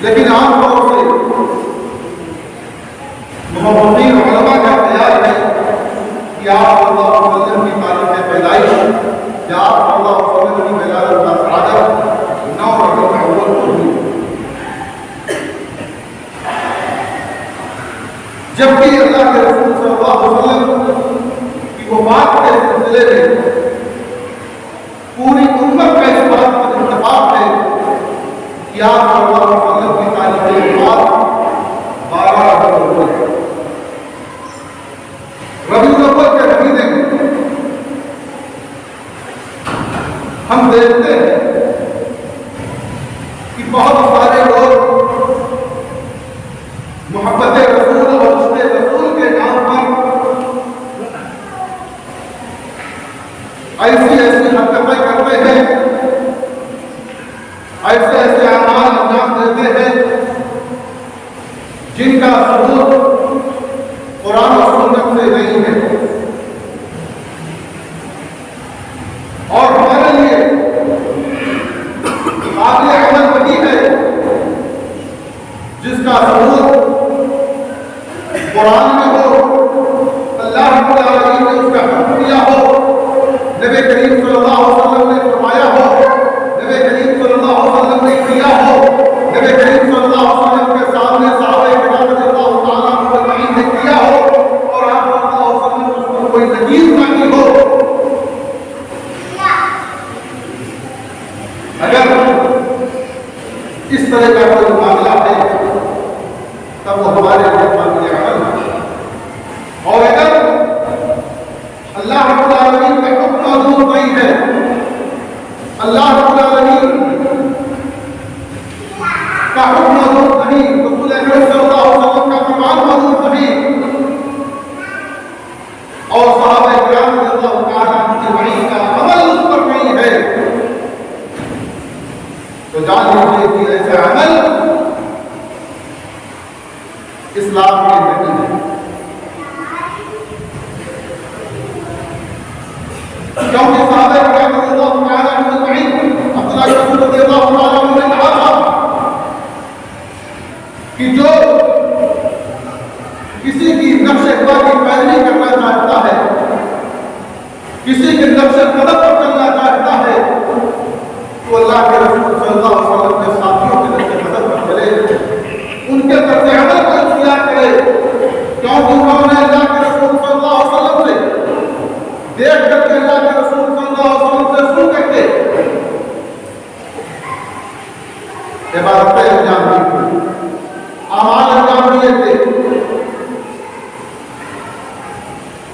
لیکن عام طور سے محمدین علماء کا خیال ہے کہ آپ صلی اللہ علیہ وسلم کی تاریخ پیدائش یا آپ صلی اللہ علیہ وسلم کی ولادت کا سعادت 9 ربیع الاول کو ہوئی، جبکہ اللہ کے رسول صلی اللہ علیہ وسلم کی وفات کے سلسلے میں پوری امت کا اس بات پر اتفاق ہے کہ آپ صلی اللہ علیہ وسلم کی تاریخ وفات 12 ربیع الاول ہے۔ ربیع الاول کے مہینے میں ہم دیکھتے ہیں کہ بہت سارے لوگ محبت رسول اور عشق رسول کے نام پر ایسی حرکتیں کرتے ہیں، ایسے اعمال انجام دیتے ہیں جن کا ثبوت قرآن و سنت سے نہیں ہے، اور ہمارے لیے قابل عمل وہی ہے جس کا ثبوت قرآن میں ہو، اللہ رب العالمین نے اس کا حکم دیا ہو، نبی کریم صلی اللہ علیہ وسلم نے فرمایا ہو، نبی کریم صلی اللہ علیہ وسلم نے کیا ہو، نبی کریم صلی اللہ علیہ وسلم کے سامنے صحابہ کرام رضی اللہ تعالیٰ عنہ اجمعین نے کیا ہو، اور آپ صلی اللہ علیہ وسلم نے اس پر کوئی نکیر نہیں ہو۔ اگر اس طرح کا کوئی معاملہ ہے تب وہ ہمارے لیے قابل عمل ہے، اور اگر اللہ رب العالمین کا حکم موجود نہیں ہے، اللہ رب العالمین کا حکم موجود نہیں، رسول اکرم صلی اللہ علیہ وسلم کا فرمان موجود نہیں، اور صحابہ کرام رضی اللہ تعالیٰ عنہم کا عمل اس پر نہیں ہے، تو جان لیجیے کہ ایسا عمل اسلام میں نہیں ہے، کیونکہ صحابہ کرام رضی اللہ تعالیٰ عنہم اجمعین عبداللہ بن مسعود رضی اللہ تعالیٰ عنہ نے کہا تھا کہ جو کسی کی نقش قدم کی پیروی کرنا چاہتا ہے، کسی کے نقش قدم پر چلنا چاہتا ہے، تو اللہ کے رسول صلی اللہ علیہ وسلم کے ساتھیوں کے نقش قدم پر چلے، ان کے طرز عمل کو اختیار کرے، کیونکہ انہوں نے اللہ کے رسول صلی اللہ علیہ وسلم سے دیکھ کر کے، اللہ کے رسول صلی اللہ علیہ وسلم سے سن کر کے عبادتیں انجام دی، اعمال انجام دیے تھے،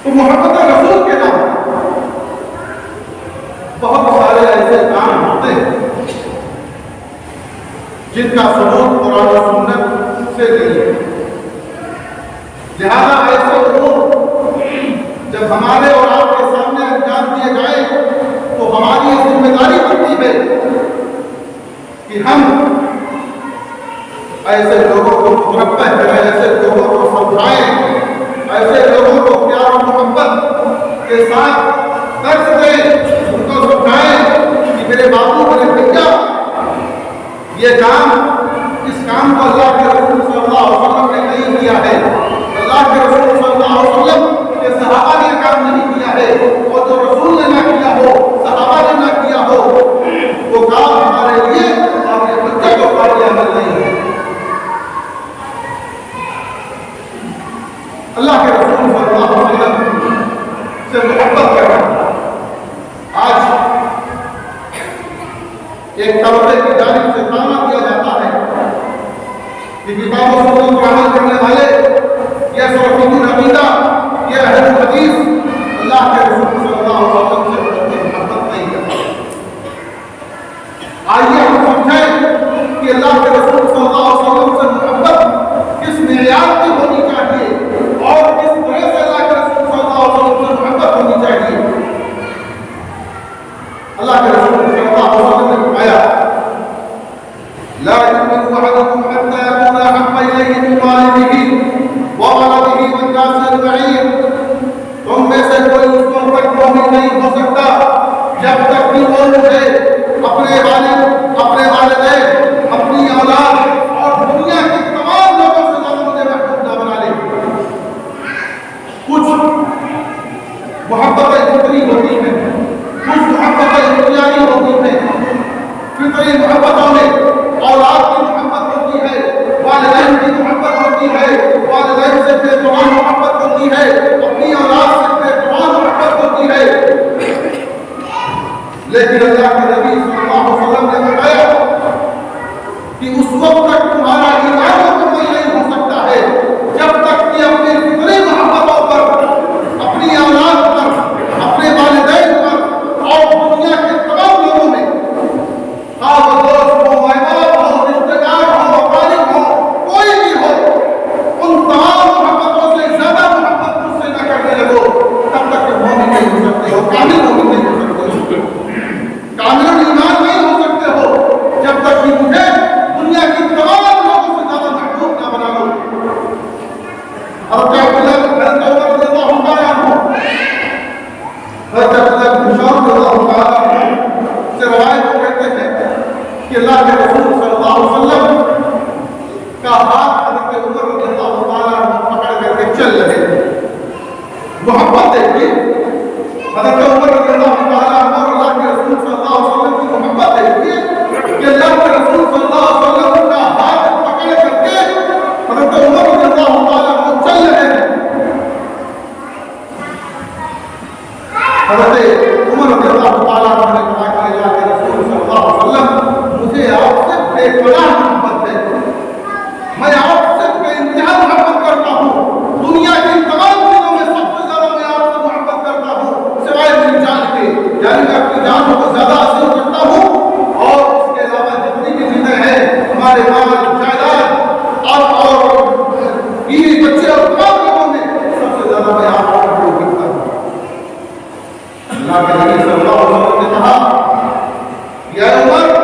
تو محبت رسول کے نام بہت سارے ایسے کام ہوتے ہیں جن کا ثبوت قرآن و سنت سے نہیں ہے. لہذا ایسے امور جب ہمارے اور آپ کے سامنے انجام دیے جائیں تو ہماری یہ ذمہ داری بنتی ہے کہ ہم ایسے لوگوں کو مربع کریں, ایسے لوگوں کو سمجھائیں, ایسے لوگوں کو پیار و محبت کے ساتھ درس دیں, ان کو سمجھائیں کہ میرے باپو میرے بھیا یہ کام, اس کام کو اللہ کے رسول صلی اللہ علیہ وسلم نے نہیں کیا ہے, اللہ کے رسول صلی اللہ علیہ وسلم کے صحابہ نے کام نہیں کیا ہے, اور جو رسول نے نہ کیا ہو, صحابہ نے نہ کیا ہو, وہ کام ہمارے لیے اور یہ بچے کو قابل عمل نہیں ہے. اللہ کے رسول صلی اللہ علیہ وسلم سے محبت کرنا آج ایک طبقے کی جانب سے تانا دیا جاتا ہے کہ کتاب و سنت پر عمل کرنے والے یہ سلفیون عقیدہ, یہ اہل حدیث اللہ کے رسول صلی اللہ علیہ وسلم سے محبت نہیں کرتے. آئیے ہم سمجھیں کہ اللہ کے رسول صلی اللہ علیہ وسلم سے محبت کس معیار کی ہونی چاہیے اور کس طرح سے اللہ کے رسول صلی اللہ علیہ وسلم سے محبت ہونی چاہیے. اللہ کے رسول صلی اللہ علیہ وسلم نے فرمایا لا يؤمن أحدكم حتى يكون أحب إليه من والده وولده والناس أجمعين. تم میں سے کوئی اس وقت تک مومن نہیں ہو سکتا جب تک کہ وہ مجھے اپنے والد, اپنے والدین, اپنی اولاد اور دنیا کے تمام لوگوں سے زیادہ مجھے محبوب نہ بنا لے. کچھ محبتیں فطری ہوتی ہیں, کچھ محبتیں اختیاری ہوتی ہیں. فطری محبتوں میں اولاد کی محبت ہوتی ہے, والدین کی محبت ہوتی ہے, والدین سے بے زبان محبت ہوتی ہے, اپنی اولاد سے بے زبان محبت ہوتی ہے. لیکن اللہ کے نبی صلی اللہ علیہ وسلم نے بتایا کہ اس وقت تک تمہارا ایمان مکمل نہیں ہو سکتا ہے جب تک کہ اپنی فطری محبتوں پر, اپنی اولاد پر, اپنے والدین پر اور دنیا کے تمام لوگوں میں, خواہ وہ دوست ہو, احباب ہو, رشتے دار ہو, اقارب ہو, کوئی بھی ہو, ان تمام محبتوں سے زیادہ محبت مجھ سے نہ کرنے لگو تب تک کہ مومن نہیں ہو سکتے ہو, کامل مومن نہیں ہو سکتے ہو, کامل ایمان نہیں ہو سکتے ہو جب تک کہ مجھے دنیا کی تمام لوگوں سے زیادہ محبوب نہ بنا لو. حضرت عبداللہ بن عمر رضی اللہ تعالیٰ عنہ, حضرت عبداللہ بن شعب رضی اللہ تعالیٰ عنہ سے روایت کہتے ہیں کہ اللہ کے رسول صلی اللہ علیہ وسلم کا ہاتھ حضرت عمر رضی اللہ تعالیٰ عنہ پکڑ کر کے چل رہے تھے. محبت دیکھیے, حضرت عمر رضی اللہ تعالیٰ عنہ اور اللہ کے رسول صلی اللہ علیہ وسلم کی محبت دیکھیے کہ اللہ کے رسول صلی اللہ علیہ وسلم کا ہاتھ پکڑ کر کے حضرت عمر رضی اللہ تعالیٰ عنہ چل رہے ہیں. حضرت عمر رضی اللہ تعالیٰ عنہ نے کہا کہ اللہ کے رسول صلی اللہ علیہ وسلم مجھے آپ سے بے پناہ محبت ہے, میں آپ سے بے انتہا محبت کرتا ہوں, دنیا کی تمام چیزوں میں سب سے زیادہ میں آپ سے محبت کرتا ہوں سوائے میری جان کے, یعنی میں اپنی جان کو زیادہ عزیز کرتا ہوں, اور اس کے علاوہ جتنی بھی چیزیں ہیں ہمارے مال جائیداد اور بیوی بچے اور تمام لوگوں میں سب سے زیادہ میں آپ کو محبت کرتا ہوں. اللہ کے نبی صلی اللہ علیہ وسلم نے کہا یا عمر,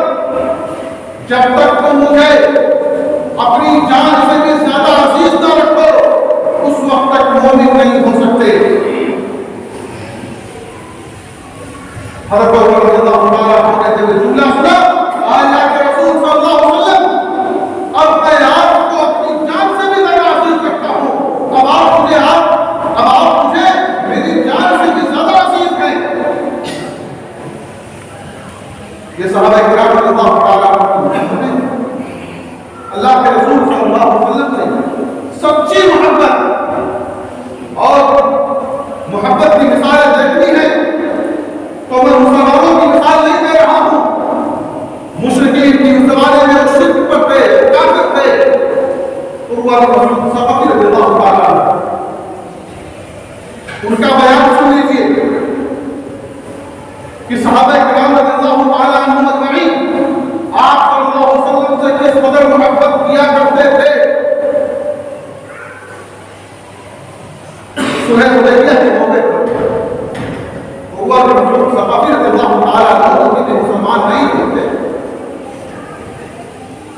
جب تک تم مجھے اپنی جان سے بھی زیادہ عزیز نہ رکھو اس وقت تک مومن نہیں ہو سکتے. حضرت عمر رضی اللہ تعالیٰ عنہ نے جب جملہ سنا, اللہ کے رسول صلی اللہ علیہ وسلم اب میں آپ کو اپنی جان سے بھی زیادہ عزیز رکھتا ہوں, اب آپ مجھے میری جان سے بھی زیادہ عزیز ہیں. یہ صحابہ کرام رضی اللہ تعالیٰ عنہ اللہ کے رسول صلی اللہ علیہ وسلم سے سچی محبت اور محبت کی مثالیں دیکھنی ہے تو میں مسلمانوں کی مثال نہیں دے رہا ہوں, مشرکین کی اس زمانے میں شرک پر تھے, کافر تھے, عروہ بن مسعود ثقفی رضی اللہ تعالیٰ عنہ ان کا بیان سن لیجیے کہ صحابہ کرام رضی اللہ تعالیٰ عنہم اجمعین آپ صلی اللہ علیہ وسلم سے کس قدر محبت کیا کرتے تھے. صلح حدیبیہ کے موقع پر ہوا کہ ثقافی رضی اللہ تعالیٰ عنہ کے مسلمان نہیں ہوتے،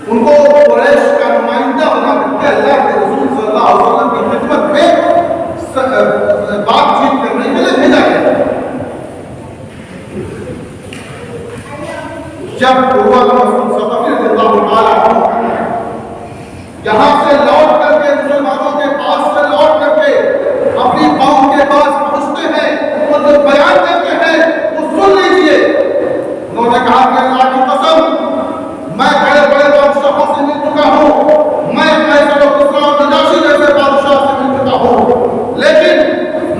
ان کو قریش کا نمائندہ بنا کر کے اللہ کے رسول صلی اللہ علیہ وسلم کی خدمت میں بات چیت کرنے کے لیے بھیجا گیا. جب عروہ بن مسعود ثقفی رضی اللہ تعالیٰ عنہ یہاں سے لوٹ کر کے مسلمانوں کے پاس سے لوٹ کر کے اپنی قوم کے پاس پہنچتے ہیں اور جو بیان کرتے ہیں وہ سن لیجیے. انہوں نے کہا کہ اللہ کی قسم میں بڑے بڑے بادشاہوں سے مل چکا ہوں، میں قیصر و کسریٰ اور نجاشی جیسے بادشاہ سے مل چکا ہوں، لیکن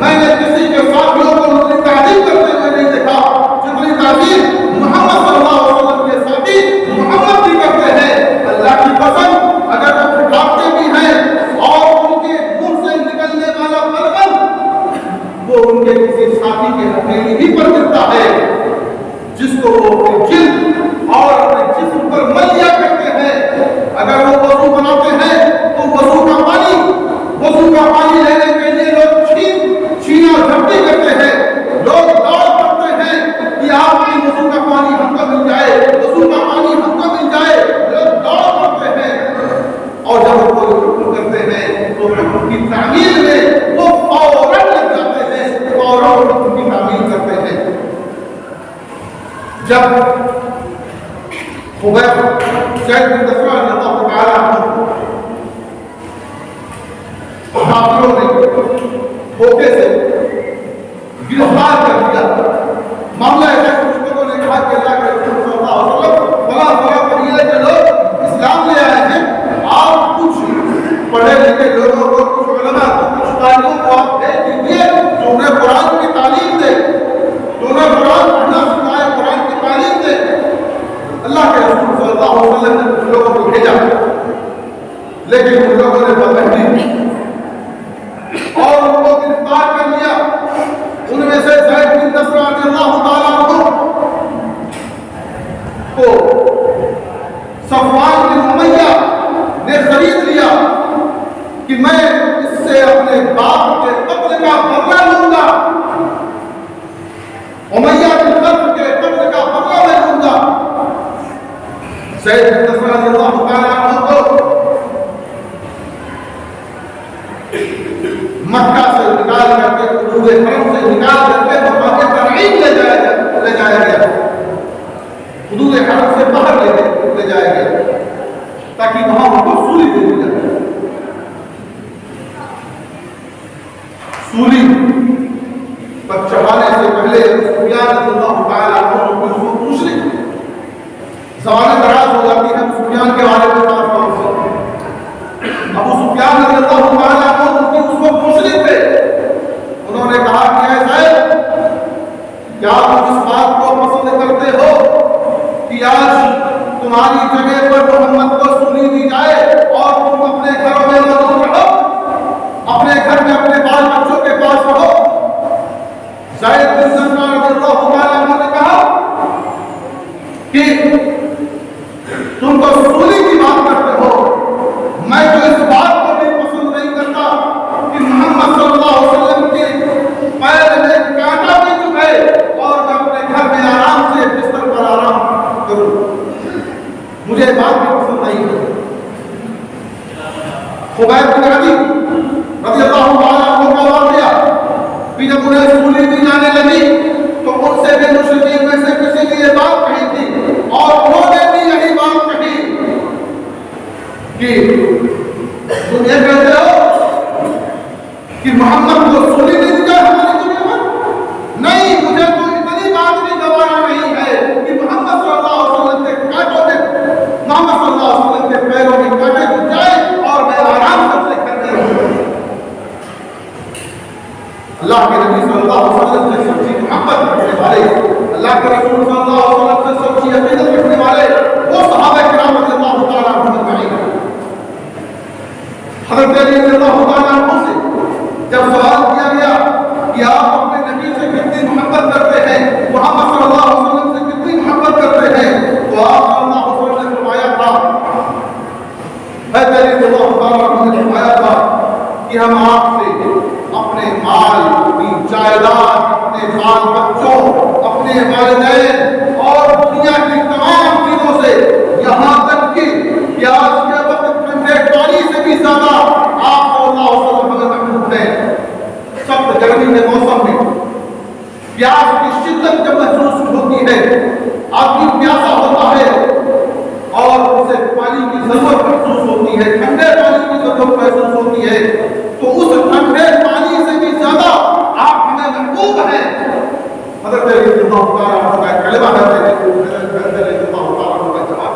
میں نے کسی کے ساتھیوں کو اتنی تعظیم کرتے ہوئے نہیں دیکھا جتنی تعظیم محمد صلی اللہ علیہ وسلم کے ساتھی محمد بھی کرتے ہیں. اللہ کی قسم اگر وہ پھٹاتے بھی ہیں اور ان کے منہ سے نکلنے والا پرغم وہ ان کے کسی ساتھی کے ہتھیلی ہی پر گرتا ہے جس کو وہ اپنی جلد اور اپنے جسم پر مل لیا کرتے ہیں. اگر وہ وضو بناتے ہیں تو وضو کا پانی لینے کے لیے لوگ چھینا جھپٹی کرتے ہیں، لوگ دوڑ پڑتے ہیں کہ آپ کی وضو کا پانی ہم کو مل جائے، وضو کا پانی ہم کو مل جائے. لوگ دوڑ پڑتے ہیں اور جب وہ حکم کرتے ہیں تو حکم کی تعمیل میں وہ فوراً لگ جاتے ہیں، فوراً حکم کی تعمیل کرتے ہیں. جب خبیب زید بن دثرہ رضی اللہ تعالیٰ عنہ کافروں نے دھوکے سے گرفتار کر دیا، معاملہ ایسا کہ کچھ لوگوں نے کہا کہ اللہ کے رسول صلی اللہ علیہ وسلم فلاں قبیلے کے لوگ اسلام لے آئے ہیں، آپ کچھ پڑھے لکھے لوگوں کو، کچھ علماء کو، کچھ قاریوں کو آپ بھیج دیجیے جو انہیں قرآن کی تعلیم دے، جو انہیں قرآن پڑھنا سکھائے، قرآن کی تعلیم دے. اللہ کے رسول صلی اللہ علیہ وسلم نے کچھ لوگوں کو بھیجا، لیکن ان لوگوں نے بدبختی اور ان کو گرفتار کر لیا. ان میں سے زید بن دثرہ رضی اللہ تعالیٰ عنہ کو صفوان بن امیہ نے خرید لیا کہ میں اس سے اپنے باپ کے قتل کا بدلہ لوں گا، امیہ بن خلف کے قتل کا بدلہ میں لوں گا. زید بن دثرہ رضی اللہ تعالیٰ عنہ کو مکہ سے نکال کر کے، حدود حرم سے نکال کر کے مکہ کے تنعیم لے جایا گیا، حدود حرم سے باہر لے جایا گیا تاکہ وہاں ان کو سولی دے دی جائے. سولی پر چڑھانے سے پہلے سفیان رضی اللہ تعالیٰ عنہ کو مشرک زمانہ دراز ہو جاتی ہے سفیان کے بارے میں بات کرنے سے. ابو سفیان رضی اللہ تعالیٰ عنہ ان کی اس وقت مشرک تھے. انہوں نے کہا کہ اے زید، کیا تم اس بات کو پسند کرتے ہو کہ آج تمہاری جگہ پر محمد کو سنی دی جائے اور تم اپنے گھروں میں موجود رہو، اپنے گھر میں اپنے بال بچوں کے پاس رہو؟ زید بن دثرہ رضی اللہ تعالیٰ عنہ نے کہا کہ تم تو سولی کی بات کرتے ہو، میں تو اس بات کو بھی پسند نہیں کرتا کہ محمد صلی اللہ علیہ وسلم کے پیر میں کانٹا بھی چبھے اور میں اپنے گھر میں آرام سے بستر پر آرام کروں. مجھے بات بھی پسند نہیں ہے. خبیب بن عدی رضی اللہ تعالیٰ عنہ کا واقعہ بھی جب انہیں سولی دی جانے لگی تو ان سے بھی مشرکین میں سے کسی نے یہ بات کہی تھی اور انہوں نے بھی یہی بات کہی کہ تم یہ کہتے ہو کہ محمد کو سولی دی جائے ہماری جگہ پر؟ نہیں، مجھے تو اتنی بات بھی گوارا نہیں ہے کہ محمد صلی اللہ علیہ وسلم کے کانٹوں میں، محمد صلی اللہ علیہ وسلم کے پیروں میں کانٹے گر جائے اور میں آرام سے اپنے گھر میں رہوں. اللہ کے نبی صلی اللہ علیہ وسلم سے سچی محبت رکھنے والے، اللہ کے رسول صلی اللہ علیہ وسلم سے سچی عقیدت رکھنے والے وہ صحابہ کرام رضی اللہ تعالیٰ عنہ اجمعین. حضرت علی رضی اللہ تعالیٰ عنہ سے جب سوال کیا گیا کہ کہ آپ اپنے نبی سے کتنی محبت کرتے ہیں، محمد صلی اللہ علیہ وسلم سے کتنی محبت کرتے ہیں، تو آپ صلی اللہ علیہ وسلم نے فرمایا تھا، حضرت اللہ تعالیٰ عنہ نے فرمایا تھا کہ ہم آپ سے اپنے مال، اپنی جائیداد، اپنے بال بچوں، اپنے والدین اور دنیا کی تمام چیزوں سے، یہاں تک کہ پیاس کے وقت ٹھنڈے پانی سے بھی زیادہ آپ صلی اللہ علیہ وسلم ہمیں محبوب ہیں۔ سخت گرمی کے موسم میں پیاس کی شدت جب محسوس ہوتی ہے، آدمی پیاسا ہوتا ہے اور اسے پانی کی ضرورت محسوس ہوتی ہے، ٹھنڈے پانی کی ضرورت محسوس ہوتی ہے، تو اس ٹھنڈے پانی سے بھی زیادہ آپ ہمیں محبوب ہیں۔ حضرت علی رضی اللہ تعالیٰ عنہ کا کلمہ ہے، حضرت علی رضی اللہ تعالیٰ عنہ کا جواب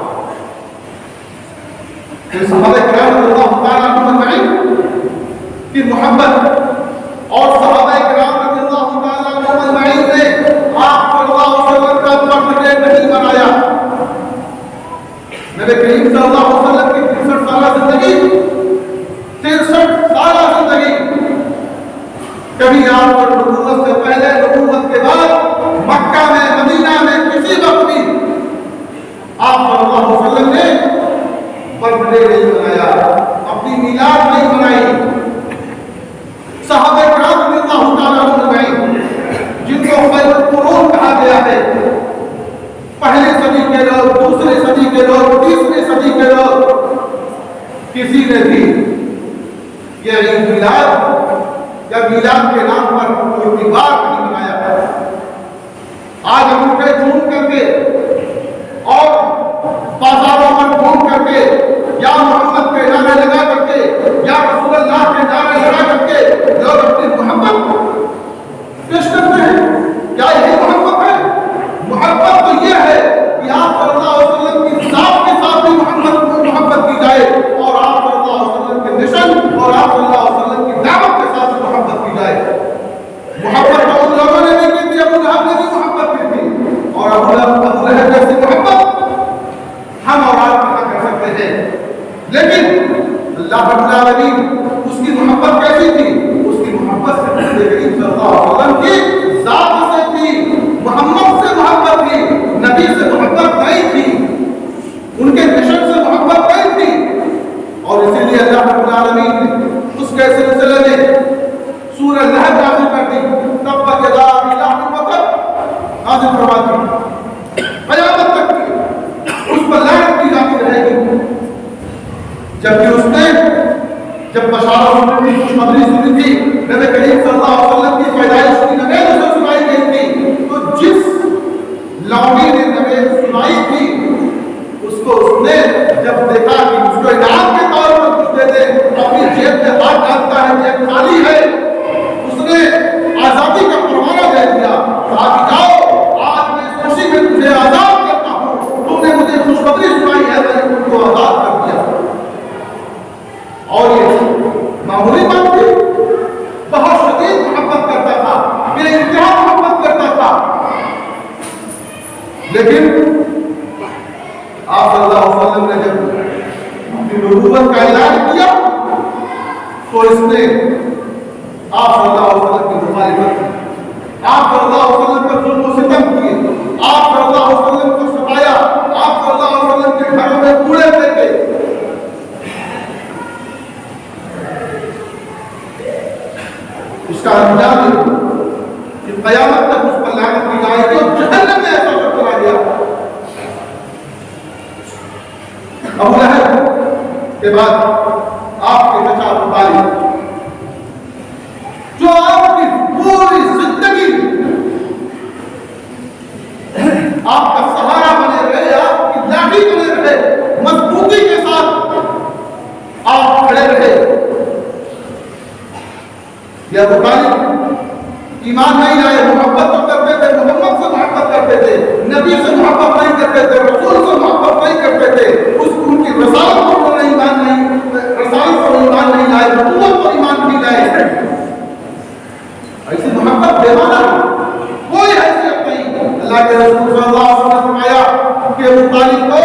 کہ صحابہ کرام رضی اللہ تعالیٰ عنہ اجمعین کی محبت اور صحابہ کرام رضی اللہ تعالیٰ عنہ اجمعین نے آپ صلی اللہ علیہ وسلم کا برتھ ڈے نہیں منایا۔ نبی کریم صلی اللہ علیہ وسلم کی 63 سالہ زندگی، 63 سالہ زندگی، کبھی آپ پر نبوت سے پہلے، نبوت کے بعد، مکہ میں، مدینہ میں، کسی وقت بھی آپ صلی اللہ علیہ وسلم نے برتھ ڈے نہیں منایا، اپنی میلاد نہیں منائی۔ صحابہ کرام رضی اللہ تعالیٰ عنہ اجمعین جن کو خیر القرون کہا گیا ہے، پہلی صدی کے لوگ، دوسری صدی کے لوگ، تیسری صدی کے لوگ، کسی نے بھی یہ عید میلاد یا میلاد کے نام پر کوئی تہوار نہیں منایا ہے۔ آج ہم اٹھے جھوم کر کے اور بازاروں میں گھوم کر کے یا محمد کے نعرے لگا کر کے یا رسول اللہ کے نعرے لگا کر کے لوگ اپنی محبت پیش کرتے ہیں۔ کیا یہی محبت ہے؟ محبت تو یہ ہے کہ آپ صلی اللہ علیہ وسلم کی ذات کے ساتھ بھی محبت کی جائے، اور آپ صلی اللہ علیہ وسلم کے مشن اور آپ صلی اللہ علیہ وسلم کی دعوت کے ساتھ بھی محبت کی جائے۔ محبت تو ان لوگوں نے بھی کی تھی، ابو لہب نے بھی محبت کی تھی، اور ابو لہب جیسی محبت ہم اور آپ کہاں کر سکتے ہیں؟ لیکن اللہ رب العالمین اس کی محبت کیسی تھی؟ اس کی محبت سے نبی کریم صلی اللہ علیہ وسلم کی ذات سے تھی، محمد سے محبت تھی، نبی سے محبت نہیں تھی، ان کے مشن سے محبت نہیں تھی۔ اور اسی لیے اللہ رب العالمین نے اس کے سلسلے میں سورہ لہب نازل کر دی، تبت یدا ابی لہب وتب نازل فرما دی، قیامت تک کی اس پر لعنت کی جاتی رہے گی۔ جبکہ اس نے جب بشارت سنی تھی، خوشخبری سنی تھی، نبی کریم صلی اللہ علیہ وسلم کی پیدائش کی نوید اسے سنائی گئی تھی، تو جس لونڈی نے نوید سنائی تھی، اس کو اس نے جب دیکھا کہ اس کو انعام کے طور پر کچھ دے دے، اپنی جیب میں ہاتھ ڈالتا ہے کہ خالی ہے، اس نے آزادی کا پروانہ دے دیا، کہا کہ جاؤ آج میں اس خوشی میں تجھے آزاد کرتا ہوں، تم نے مجھے خوشخبری سنائی ہے، میں نے تم کو آزاد کر دیا۔ اور یہ معمولی بات تھی، بہت شدید محبت کرتا تھا، بے انتہا محبت کرتا تھا۔ لیکن آپ صلی اللہ علیہ وسلم نے جب اپنی نبوت کا اعلان کیا تو اس نے آپ صلی اللہ علیہ وسلم کی مخالفت کی، آپ صلی اللہ علیہ وسلم پر ظلم و ستم کیے، آپ صلی اللہ علیہ وسلم کو ستایا، آپ صلی اللہ علیہ وسلم کے گھروں میں کوڑے پھینکے۔ اس کا انجام یہ کہ قیامت تک اس پر لعنت کی جائے گی اور جہنم میں ایسا کر چلا گیا۔ ابو لہب کے بعد آپ کے چچا ابو طالب، جو آپ کی پوری زندگی آپ کا سہارا بنے رہے، آپ کی لاٹھی بنے رہے، مضبوطی کے ساتھ آپ کھڑے رہے۔ یہ ابو طالب ایمان نہیں لائے، محبت تو کرتے تھے، محمد سے محبت کرتے تھے، نبی سے محبت نہیں کرتے تھے، رسول سے محبت نہیں کرتے تھے، ان کی رسالت پر ایمان نہیں لائے، نبوت پر ایمان نہیں لائے۔ ایسی محبت بے معنی، کوئی حیثیت نہیں۔ اللہ کے رسول صلی اللہ علیہ وسلم نے فرمایا کہ ابو طالب کو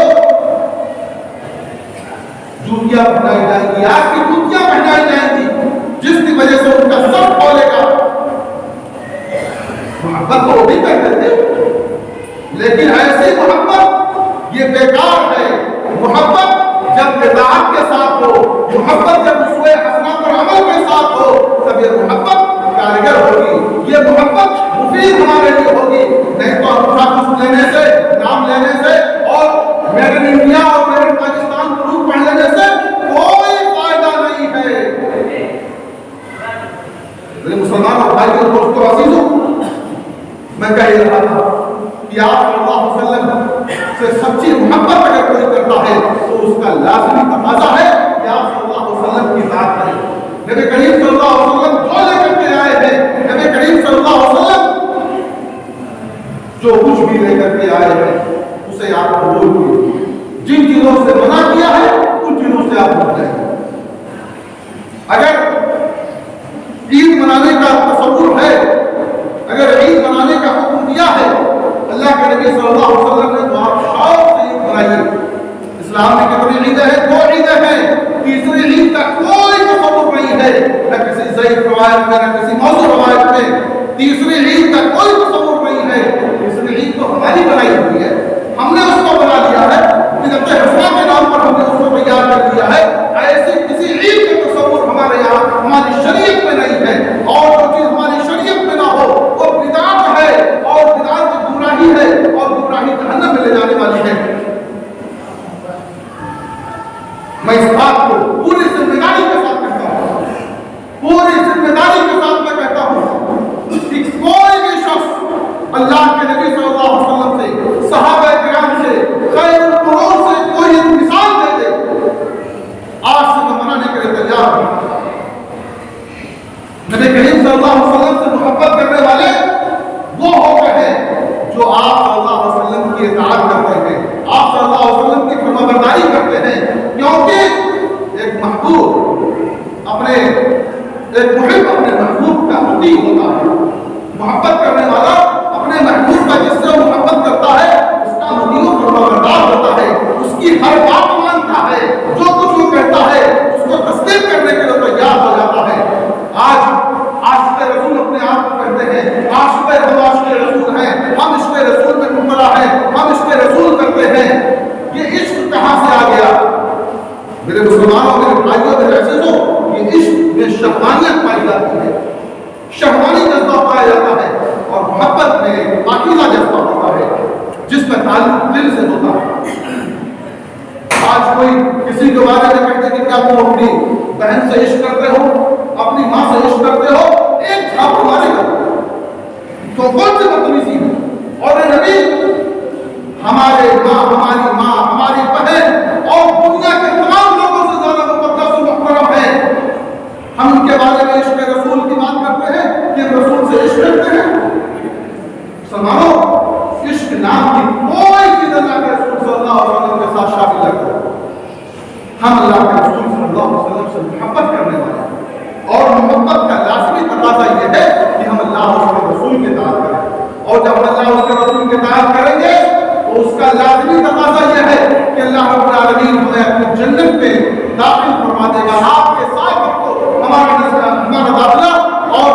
جوتیاں پہنائی جائیں گی، آگ کی جوتیاں پہنائی جائیں گی، جس کی وجہ سے ان کا سر کھولے گا، یہ محبت مفید ہمارے لیے ہوگی، نہیں تو انگوٹھا کچھ لینے سے، نام لینے سے اور میڈ ان انڈیا اور میڈ ان پاکستان پروف پڑھ لینے سے کوئی فائدہ نہیں ہے۔ میرے مسلمانوں بھائیوں دوستوں عزیزوں، میں کہہ رہا تھا کہ آپ صلی اللہ علیہ وسلم سے سچی محبت اگر کوئی کرتا ہے تو اس کا لازمی تقاضا ہے کہ آپ صلی اللہ علیہ وسلم کی اطاعت کریں۔ نبی کریم صلی اللہ علیہ وسلم جو لے کر کے آئے ہیں، نبی کریم صلی اللہ علیہ وسلم جو کچھ بھی لے کر کے آئے ہیں اسے آپ قبول کیجیے۔ جن چیزوں سے منع کیا ہے ان چیزوں سے آپ بچ جائیں۔ اگر عید منانے کا تصور ہے، اگر عید منانے کا حکم دیا ہے اللہ کے نبی صلی اللہ علیہ وسلم نے، تو آپ شوق سے عید منائیے۔ اسلام میں کتنی عیدیں ہیں؟ 2 عیدیں ہیں، تیسری عید کا کوئی تصور نہیں ہے، نہ کسی ضعیف روایت میں نہ کسی موضوع روایت میں۔ تیسری عید کا کوئی تصور نہیں ہے، تیسری عید تو ہماری بنائی ہوئی ہے، ہم نے اس کو بنا لیا ہے، بدعت حسنہ کے نام پر ہم نے اس کو تیار کر دیا ہے۔ ایسی کسی عید کا تصور ہمارے یہاں ہماری شریعت میں نہیں ہے، اور جو چیز ہماری شریعت میں نہ ہو وہ بدعت ہے، اور بدعت گمراہی ہے، اور گمراہی جہنم میں لے جانے والی ہے۔ میں اس بات کو پوری ذمہ داری کے ساتھ کہتا ہوں، پوری ذمہ داری کے ساتھ میں کہتا ہوں کہ کوئی بھی شخص اللہ کے نبی صلی اللہ علیہ وسلم سے، صحابہ کرام سے، خیر القرون سے کوئی مثال دے دے، آج سے میں منانے کے لیے تیار ہوں۔ نبی کریم صلی اللہ علیہ وسلم سے محبت کرنے والے وہ ہوتے ہیں جو آپ صلی اللہ علیہ وسلم کی اطاعت کرتے ہیں، آپ صلی اللہ علیہ وسلم کی فرمانبرداری کرتے ہیں، کیونکہ ایک محبوب اپنے ایک محب اپنے محبوب کا مطیع ہوتا ہے۔ محبت کرنے والا اپنے محبوب کا جس سے محبت کرتا ہے اس کا مطیع و فرمانبردار ہوتا ہے، اس کی ہر بات مانتا ہے، جو کچھ وہ کہتا ہے اس کو تصدیق کرنے کے لیے تیار ہو جاتا ہے۔ آج عاشق رسول اپنے آپ کو کہتے ہیں، عاشق ہم عاشق رسول ہیں، ہم عشق رسول میں مبتلا ہیں، ہم عشق رسول کرتے ہیں۔ یہ عشق کہاں سے آ گیا؟ میرے مسلمانوں، میرے بھائیوں، میرے عزیزوں، یہ عشق میں شہوانیت پائی جاتی ہے، شہوانی جذبہ پایا جاتا ہے، اور محبت میں پاکیزہ جذبہ ہوتا ہے جس کا تعلق دل سے ہوتا ہے۔ آج کوئی کسی کے بارے میں کہتے کہ کیا تم اپنی بہن سے عشق کرتے ہو، اپنی ماں سے عشق کرتے ہو، ایک جھاپ مارے گا تو کون سی بدتمیزی ہے؟ اور نبی ہماری ماں ہماری بہن اور دنیا کے تمام لوگوں سے زیادہ مقدس و محترم ہے۔ ہم ان کے بارے میں عشق رسول کی بات کرتے ہیں کہ رسول سے عشق کرتے ہیں۔ مسلمانوں، عشق نام کی کوئی چیز اللہ کے رسول صلی اللہ علیہ وسلم کے ساتھ شامل ہے۔ ہم اللہ کے رسول صلی اللہ علیہ وسلم سے محبت کرنے والے ہیں، اور محبت کا لازمی تقاضا یہ ہے کہ ہم اللہ اور اس کے رسول کی اطاعت کریں، اور جب ہم اللہ اور اس کے رسول کی اطاعت کریں گے تو اس کا لازمی تقاضا یہ ہے کہ اللہ رب العالمین ہمیں اپنی جنت میں داخل فرما دے گا۔ آپ کے ساتھ ہمارا داخلہ اور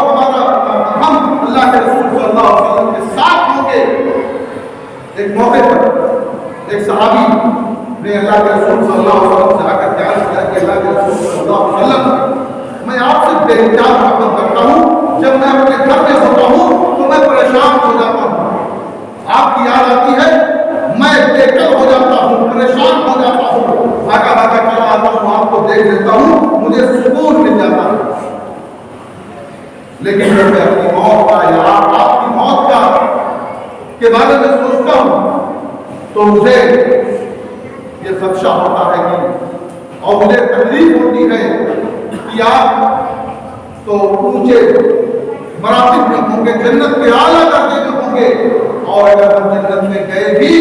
ہم اللہ کے رسول صلی اللہ علیہ وسلم کے ساتھ ہوں گے۔ ایک موقع پر ایک صحابی نے اللہ کے رسول صلی اللہ علیہ وسلم سے آ کر خیال کیا کہ اللہ کے رسول صلی اللہ علیہ وسلم، میں آپ سے بے انتہا محبت کرتا ہوں، جب میں اپنے گھر میں ہوتا ہوں تو میں پریشان ہو جاتا ہوں، آپ کی یاد آتی ہے، میں بے کل ہو جاتا ہوں، پریشان ہو جاتا ہوں، بھاگا بھاگا چلا آتا ہوں، آپ کو دیکھ لیتا ہوں، مجھے سکون مل جاتا ہے۔ لیکن جب میں اپنی موت کا یا آپ کی موت کا کے بارے میں سوچتا ہوں تو مجھے یہ خدشہ ہوتا ہے کہ اور مجھے تکلیف ہوتی ہے کہ آپ تو اونچے مراتب میں ہوں گے، جنت کے اعلیٰ درجے میں ہوں گے، اور اگر ہم جنت میں گئے بھی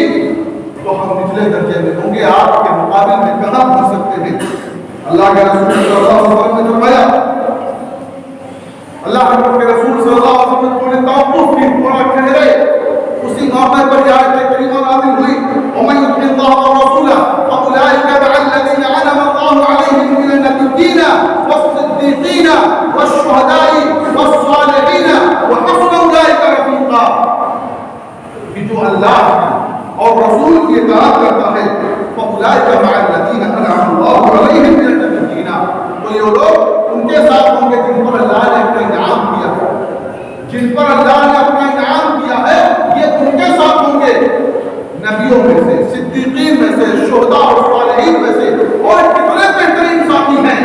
تو ہم نچلے درجے میں ہوں گے، آپ کے مقابل میں کہاں پہنچ سکتے ہیں؟ اللہ کے رسول صلی اللہ علیہ وسلم نے فرمایا، اللہ کے رسول صلی اللہ علیہ وسلم نے تھوڑے توقف کی، تھوڑا ٹھہرے، اسی موقع پر یہ آیت کریمہ نازل ہوئی، وَمَن يُطِعِ اللَّهَ وَرَسُولَهُ فَأُولَٰئِكَ مَعَ الَّذِينَ أَنْعَمَ اللَّهُ عَلَيْهِم مِّنَ النَّبِيِّينَ وَالصِّدِّيقِينَ وَالشُّهَدَاءِ وَالصَّالِحِينَ وَحَسُنَ أُولَٰئِكَ رَفِيقًا۔ کہ جو اللہ اور رسول کی اطاعت کرتا ہے، فَأُولَٰئِكَ مَعَ الَّذِينَ أَنْعَمَ اللَّهُ عَلَيْهِم مِّنَ النَّبِيِّينَ، تو یہ لوگ ان کے ساتھ ہوں گے جن پر اللہ نے اپنا انعام کیا ہے، جن جس پر اللہ نے اپنا انعام کیا ہے یہ ان کے ساتھ ہوں گے، نبیوں میں سے، صدیقین میں سے، شہداء اور صالحین میں سے، اور کتنے بہترین ساتھی ہیں۔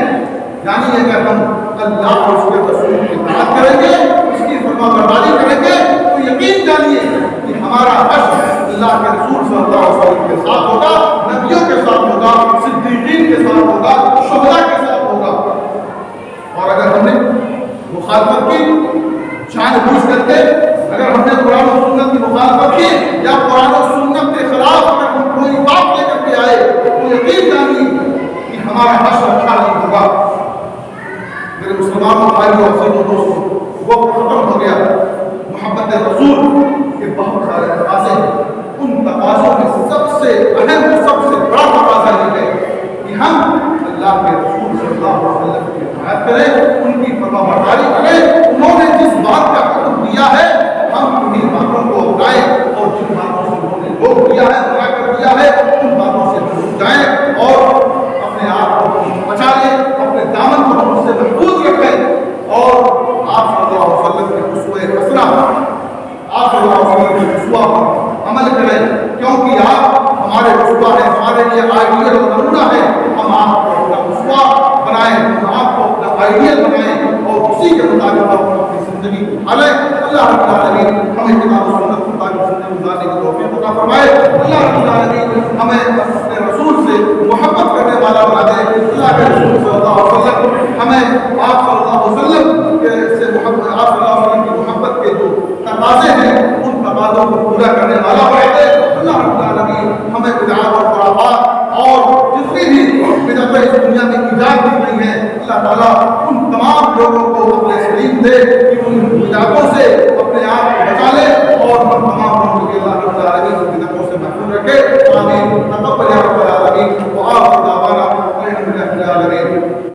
یعنی یہ کہ ہم اللہ اور اس کے رسول کی اطاعت کریں گے، اس کی فرمانبرداری کریں گے، تو یقین جانیے کہ ہمارا حشر اللہ کے رسول صلی اللہ علیہ وسلم کے ساتھ ہوگا، نبیوں کے ساتھ ہوگا، صدیقین کے ساتھ ہوگا، شہداء کے ساتھ ہوگا۔ اور اگر ہم نے مخالفت کی جان بوجھ کر کے، اگر ہم نے قرآن و سنت کی مخالفت کی یا قرآن و سنت کے خلاف اگر ہم کوئی بات لے کر کے آئے تو یقین جانیے کہ ہمارا حشر اچھا نہیں ہوگا۔ میرے مسلمانوں بھائیوں اور عزیزوں دوستوں، وقت ختم ہو گیا۔ محبت رسول کے بہت سارے تقاضے ہیں، ان تقاضوں میں سب سے اہم اور سب سے بڑا تقاضا یہ ہے کہ ہم اللہ کے رسول صلی اللہ علیہ وسلم کی اطاعت کریں، ان کی فرمانبرداری کریں۔ انہوں نے جس بات کا حکم دیا ہے ہم انہیں باتوں کو اپنائیں، اور جن باتوں سے انہوں نے روک دیا ہے، منع کر دیا ہے، ان باتوں سے دور جائیں اور اپنے آپ کو بچا لیں، اپنے دامن کو ہم سے محفوظ رکھیں، اور آپ صلی اللہ علیہ وسلم کے اسوہ حسنہ، آپ صلی اللہ علیہ وسلم کے اسوہ پر عمل کریں، کیونکہ آپ ہمارے اسوہ ہیں، ہمارے لیے آئیڈیل اور نمونہ ہے۔ ہم آپ کو اپنا اسوہ بنائیں، ہم آپ کو اپنا آئیڈیل بنائیں، اور اسی کے مطابق ہم اپنی زندگی کو ڈھالیں۔ اللہ رب العالمین ہمیں کتاب و سنت کے مطابق زندگی گزارنے کی توفیق عطا فرمائے۔ اللہ رب العالمین ہمیں اپنے رسول سے محبت کرنے والا بنا دے۔ اللہ کے رسول صلی اللہ علیہ وسلم ہمیں آپ صلی اللہ علیہ وسلم سے محبت، آپ صلی اللہ علیہ وسلم کی محبت کے جو تقاضے ہیں ان تقاضوں کو پورا کرنے والا بنا دے۔ اللہ رب العالمین ہمیں بدعات اور خرافات اور جتنی بھی بدعتیں اس دنیا میں ایجاد کی گئی ہیں، اللہ تعالیٰ ان تمام لوگوں کو اپنے سلیم دے کہ ان بدعتوں سے اپنے آپ کو بچا لے، اور ہم تمام لوگوں کے اللہ رب العالمین ان بدعتوں سے محفوظ رکھے۔ آمین۔ تقبل یا رب العالمین۔